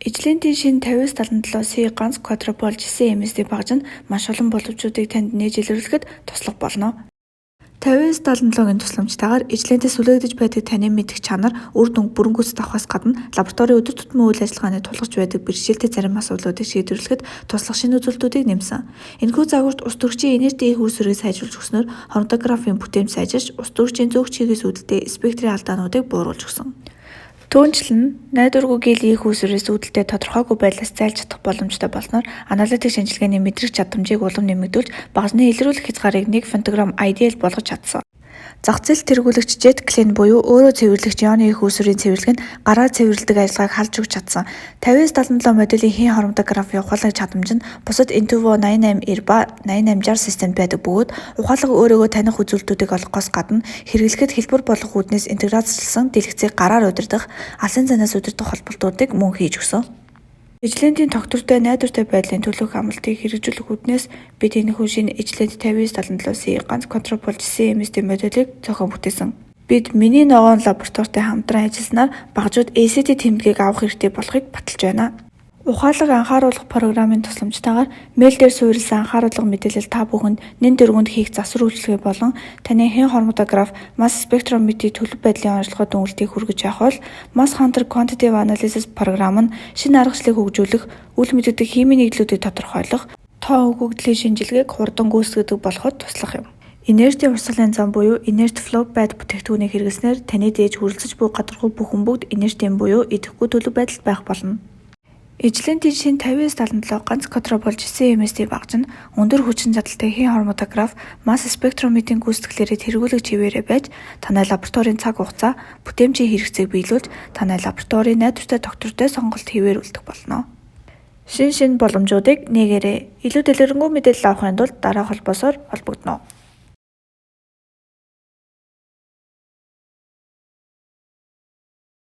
Ижлээний шин 50-77C ганц quadrupole GC-MSD багж нь маш олон боломжуудыг танд нээж илрүүлэхэд туслах болно. 50-77-гийн тусламжтайгаар ижлээндээ сүлэгдэж байдаг таны мэдих чанар, үр дүнг бүрэнгүйцэд авахаас гадна лабораторийн өдөр тутмын үйл ажиллагааны тулгарч байдаг бэрхшээлтэй зарим асуудлуудыг шийдвэрлэхэд туслах шинэ үзүүлэлтүүдийг нэмсэн. Энэхүү загварт ус төрөгчийн инертийн их үүсвэрийг сайжруулж өгснөөр хроматографийн бүтээмж сайжирч, ус төрөгчийн зөөх чигээс үүдэлтэй спектрийн алдаануудыг бууруулж өгсөн. Түүнчлэн найдваргүй гелийн их үүсвэрээс үүдэлтэй тодорхойгүй байдлаас зайлж чадах боломжтой болсноор аналитик шинжилгээний мэдрэг чадамжийг улам нэмэгдүүлж багажны илрүүлэх хязгаарыг 1 фонтограмм IDL болгож чадсан. Зах зээлд тэргүүлэгч JetClean буюу өөрөө цэвэрлэгч ионы их үүсвэрийн цэвэрлэг нь гараар цэвэрлэдэг ажиллагааг халж өгч чадсан. 50-77 моделийн хийн хроматографийн ухаалаг чадамж нь бусад Intuvo 8890 ба 8860 системд байдаг бөгөөд ухаалаг өөрийгөө таних үзүүлэлтүүдийг олгохоос гадна хэрэглэхэд хэлбэр болох үүднээс интеграцлсан дэлгэцийг гараар удирдах, алсын занаас удирдах холболтуудыг мөн хийж өгсөн. Ижлээний тогтвортой найдвартай байдлын төлөөх амлалтыг хэрэгжүүлэх үүднээс бид энэхүү шинэ ижлээний 50-77C ганц quadrupole GC-MSD модулийг зохион бүтээсэн. Бид миний ногоон лабораторитой хамтран ажилласнаар багажууд ACT тэмдгийг авах хэрэгтэй болохыг баталж байна. Ухаалаг анхааруулах программын тусламжтайгаар мэйл дээр суурилсан анхааруулга мэдээлэл та бүхэнд нэн дөрвөнд хийх засвар үйлчилгээ болон таны хэн хроматограф, масс спектрометрийн төлөв байдлын онцлогоо дүнэлтийг хүргэж явах бол Mass Hunter Quantitative Analysis програм нь шинэ аргачлалыг хөгжүүлэх, үл мэдэгдэх химийн нийтлүүдийг тодорхойлох, тоо өгөгдлийн шинжилгээг хурдан гүйцэтгэдэг болоход туслах юм. Инертийн урсгалын зам буюу inert flow байд бүтээгдэхүүнийг хэрэглэснээр таны дээж хүрэлцэж буй гадаргуу бүхэн бүгд инертийн буюу идэхгүй төлөв байдалд байх болно. Ижлээний шин 50-77 ганц quadrupole GC-MSD багж нь өндөр хүчин чадалтай хийн хроматограф, масс спектрометрийн гүйцэтгэлээрээ тэргүүлэг чивээрээ байж танай лабораторийн цаг хугацаа, бүтээмжийн хэрэгцээг биелүүлж танай лабораторийн найдвартай доктортой сонголт хэвээрүүлдэг болно. Шинэ боломжуудыг нээгээрэй. Илүү дэлгэрэнгүй мэдээлэл авахын тулд дараа холбоосоор холбогдоно.